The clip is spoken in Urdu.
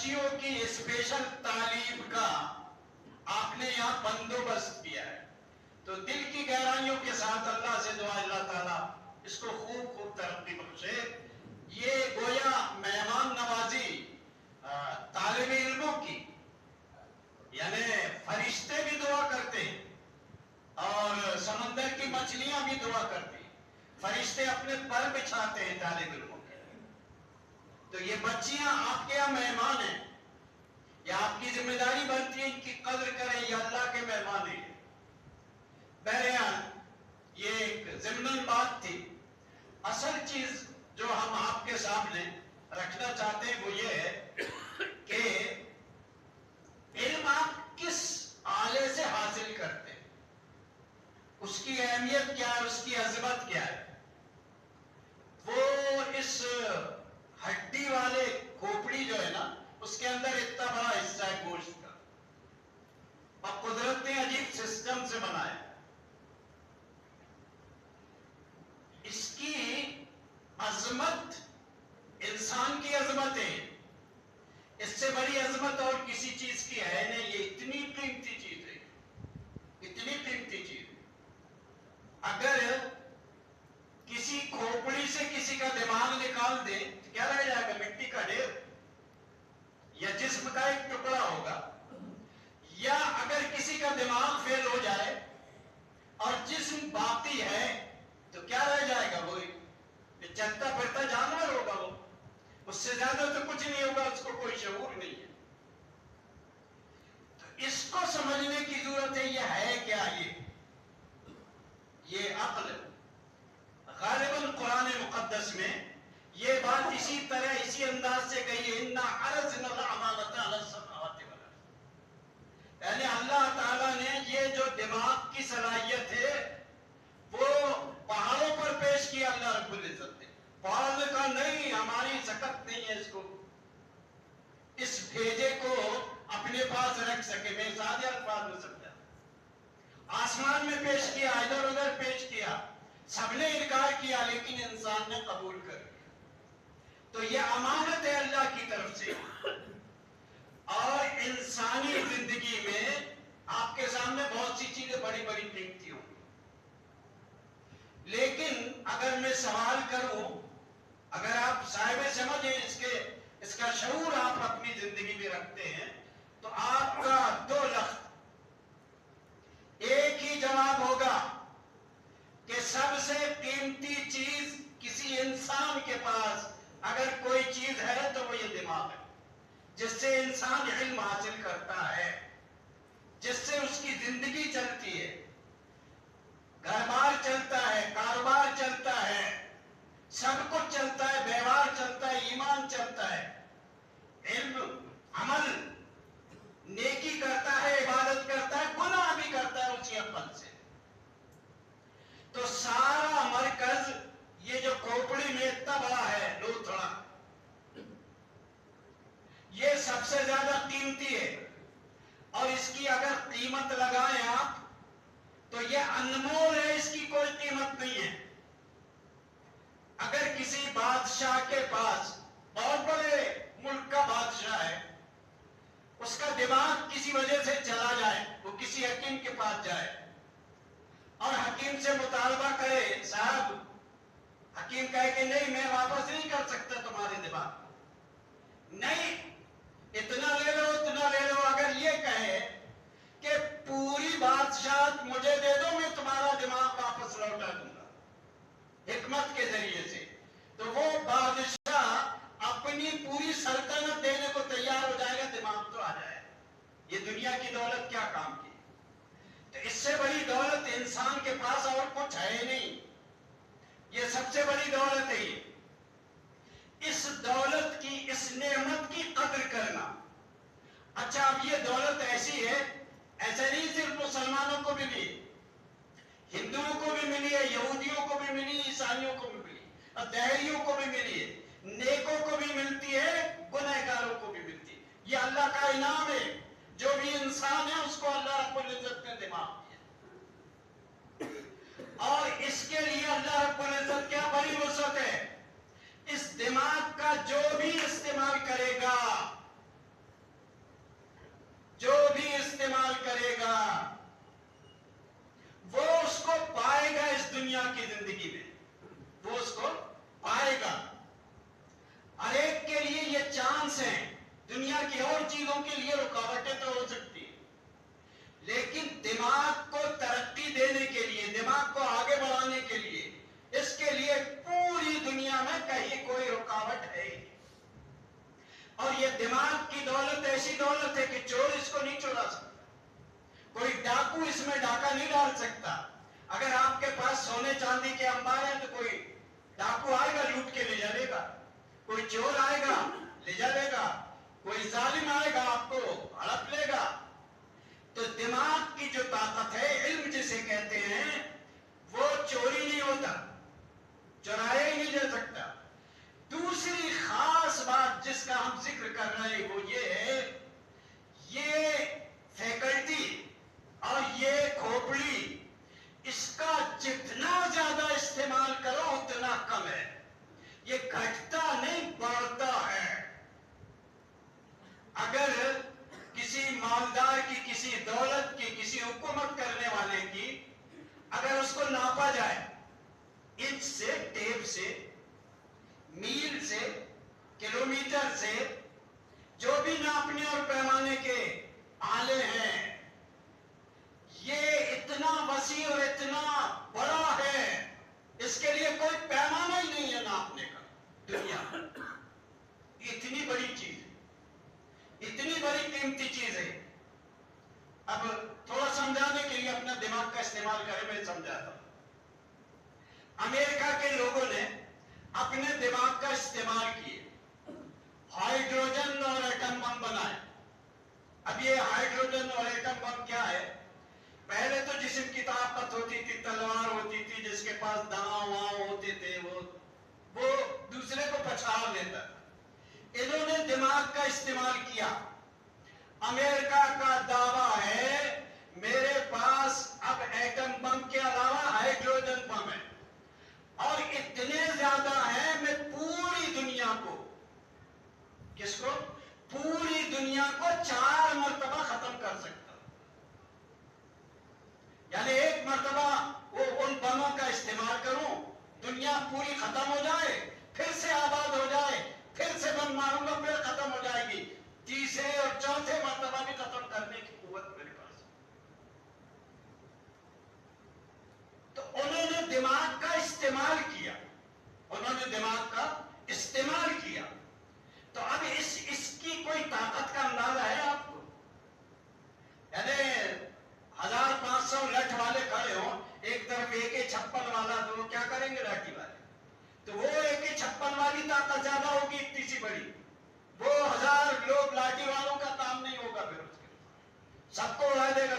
بچیوں کی اسپیشل تعلیم کا آپ نے یہاں بندوبست کیا ہے، تو دل کی گہرائیوں کے ساتھ اللہ سے دعا اللہ تعالیٰ اس کو خوب خوب ترقی بخشے۔ یہ گویا مہمان نوازی طالب علموں کی، یعنی فرشتے بھی دعا کرتے ہیں اور سمندر کی مچھلیاں بھی دعا کرتی ہیں، فرشتے اپنے پر بچھاتے ہیں طالب علموں کے لیے۔ تو یہ بچیاں آپ کے یہاں مہمان ہیں، یہ آپ کی ذمہ داری بنتی ہے ان کی قدر کریں، یہ اللہ کے مہمان ہیں۔ بہرحال یہ ایک ضمن بات تھی۔ اصل چیز جو ہم آپ کے سامنے رکھنا چاہتے ہیں وہ یہ ہے کہ علم آپ کس آلے سے حاصل کرتے ہیں، اس کی اہمیت کیا ہے، اس کی عظمت کیا ہے۔ وہ اس ہڈی والے کھوپڑی جو ہے نا، اس کے اندر اتنا بڑا حصہ ہے گوشت کا، اور قدرت نے عجیب سسٹم سے بنایا۔ اس کی عظمت انسان کی عظمت ہے، اس سے بڑی عظمت اور کسی چیز کی ہے نہیں۔ یہ اتنی قیمتی چیز ہے، اتنی قیمتی چیز ہے۔ اگر کسی کھوپڑی سے کسی کا دماغ نکال دیں تو کیا رہ جائے گا؟ مٹی کا ڈھیر یا جسم کا ایک ٹکڑا ہوگا۔ یا اگر کسی کا دماغ فیل ہو جائے اور جسم باقی ہے تو کیا رہ جائے گا؟ وہ چلتا پھرتا جانور ہوگا، وہ اس سے زیادہ تو کچھ نہیں ہوگا، اس کو کوئی شعور نہیں ہے۔ تو اس کو سمجھنے کی ضرورت ہے، یہ ہے کیا؟ یہ عقل۔ غالباً قرآن مقدس میں یہ بات اسی طرح اسی انداز سے کہی ہے، اِنَّا عَرَضْنَا الْأَمَانَةَ عَلَى السَّمَاوَاتِ وَالْأَرْضِ۔ یعنی اللہ تعالیٰ نے یہ جو دماغ کی صلاحیت ہے وہ پہاڑوں پر پیش کیا اللہ رب العزت نے۔ پہاڑوں نے کہا نہیں، ہماری سکت نہیں ہے اس کو، اس بھیجے کو اپنے پاس رکھ سکے۔ میں سادہ الفاظ میں سمجھا۔ آسمان میں پیش کیا، ادھر ادھر پیش کیا، سب نے انکار کیا، لیکن انسان نے قبول کر لیا۔ تو یہ امانت ہے اللہ کی طرف سے۔ اور انسانی زندگی میں آپ کے سامنے بہت سی چیزیں بڑی بڑی قیمتی ہوں، لیکن اگر میں سوال کروں، اگر آپ صاحب سمجھ ہیں، اس کا شعور آپ اپنی زندگی میں رکھتے ہیں، تو آپ کا دو لفظ ایک ہی جواب ہوگا کہ سب سے قیمتی چیز کسی انسان کے پاس اگر کوئی چیز ہے تو وہ یہ دماغ ہے، جس سے انسان علم حاصل کرتا ہے، جس سے اس کی زندگی چلتی ہے، گھر بار چلتا ہے، کاروبار چلتا ہے، سب کچھ چلتا ہے، ویوہار چلتا ہے، ایمان چلتا ہے، علم، عمل، نیکی کرتا ہے، عبادت کرتا ہے، گناہ بھی کرتا ہے اسی عقل سے۔ تو سارا مرکز یہ جو کھوپڑی میں اتنا بڑا ہے لوتھڑا، یہ سب سے زیادہ قیمتی ہے، اور اس کی اگر قیمت لگائیں آپ تو یہ انمول ہے، اس کی کوئی قیمت نہیں ہے۔ اگر کسی بادشاہ کے پاس، بہت بڑے ملک کا بادشاہ ہے، اس کا دماغ کسی وجہ سے چلا جائے، وہ کسی حکیم کے پاس جائے اور حکیم سے مطالبہ کرے، صاحب، حکیم کہے کہ نہیں، میں واپس نہیں کر سکتا تمہارے دماغ، نہیں، اتنا لے لو اتنا لے لو، اگر یہ کہے کہ پوری بادشاہت مجھے دے دو، میں تمہارا دماغ واپس لوٹا دوں گا حکمت کے ذریعے سے، تو وہ بادشاہ اپنی پوری سلطنت دینے کو تیار ہو جائے گا، دماغ تو آ جائے گا۔ یہ دنیا کی دولت کیا کام کی؟ تو اس سے بڑی دولت انسان کے پاس اور کچھ ہے نہیں، یہ سب سے بڑی دولت ہے۔ اس دولت کی، اس نعمت کی قدر کرنا۔ اچھا، اب یہ دولت ایسی ہے، ایسا نہیں صرف مسلمانوں کو بھی ملی، ہندوؤں کو بھی ملی ہے، یہودیوں کو بھی ملی، عیسائیوں کو بھی ملی، اور دہریوں کو بھی ملی ہے، نیکوں کو بھی ملتی ہے، گنہگاروں کو بھی ملتی ہے۔ یہ اللہ کا انعام ہے، جو بھی انسان ہے اس کو اللہ رب العزت نے دماغ دیا، اور اس کے لیے اللہ رب العزت کیا بڑی وسعت ہے، اس دماغ کا جو بھی استعمال کرے گا اور یہ دماغ کی دولت ایسی دولت ہے کہ چور اس کو نہیں چرا سکتا، کوئی ڈاکو اس میں ڈاکہ نہیں ڈال سکتا۔ اگر آپ کے پاس سونے چاندی کے انبار ہیں تو کوئی ڈاکو آئے گا لوٹ کے لے جائے گا، کوئی چور آئے گا لے جائے گا، کوئی ظالم آئے گا آپ کو ہڑپ لے گا۔ تو دماغ کی جو طاقت ہے، علم جسے کہتے ہیں، وہ چوری نہیں ہوتا، چرایا ہی نہیں جا سکتا۔ دوسری خاص بات جس کا ہم ذکر کر رہے ہیں وہ یہ ہے، یہ فیکلٹی اور یہ کھوپڑی، اس کا جتنا زیادہ استعمال کرو اتنا کم ہے، یہ گھٹتا نہیں بڑھتا ہے۔ اگر کسی مالدار کی، کسی دولت کی، کسی حکومت کرنے والے کی اگر اس کو ناپا جائے انچ سے، ٹیپ سے، میل سے، کلومیٹر سے، جو بھی ناپنے اور پیمانے کے آلے ہیں، یہ اتنا وسیع اور اتنا بڑا ہے، اس کے لیے کوئی پیمانہ ہی نہیں ہے ناپنے کا دنیا میں۔ اتنی بڑی چیز ہے، اتنی بڑی قیمتی چیز ہے۔ اب تھوڑا سمجھانے کے لیے اپنا دماغ کا استعمال کریں، میں سمجھاتا ہوں۔ امریکہ کے لوگوں نے اپنے دماغ کا استعمال کیے، ہائیڈروجن اور ایٹم بم بنائے۔ اب یہ ہائیڈروجن اور ایٹم بم کیا ہے؟ پہلے تو جسم کی طاقت ہوتی تھی، تلوار ہوتی تھی، جس کے پاس داؤں واؤں ہوتے تھے، وہ دوسرے کو پچھاڑ لیتا تھا۔ انہوں نے دماغ کا استعمال کیا۔ امریکہ کا دعویٰ ہے میرے پاس اب ایٹم بم کے علاوہ ہائیڈروجن بم ہے، اور اتنے زیادہ ہیں میں پوری دنیا کو، کس کو؟ پوری دنیا کو 4 مرتبہ ختم کر سکتا ہوں۔ یعنی ایک مرتبہ وہ ان بموں کا استعمال کروں، دنیا پوری ختم ہو جائے، پھر سے آباد ہو جائے، پھر سے بم ماروں گا، پھر ختم ہو جائے گی، تیسرے اور چوتھے مرتبہ بھی ختم کرنے کی قوت میرے پاس۔ تو انہوں نے دماغ کا استعمال کیا، انہوں نے دماغ کا استعمال کیا۔ تو اب اس کی کوئی طاقت کا اندازہ ہے آپ کو؟ یعنی 1500 لٹھ والے کھڑے ہوں، ایک طرف AK-56 والا، تو وہ کیا کریں گے لاٹھی والے؟ تو وہ AK-56 والی طاقت زیادہ ہوگی اتنی سی بڑی، وہ 1000 لوگ لاٹھی والوں کا کام نہیں ہوگا، پھر اس کے سب کو اڑا دے گا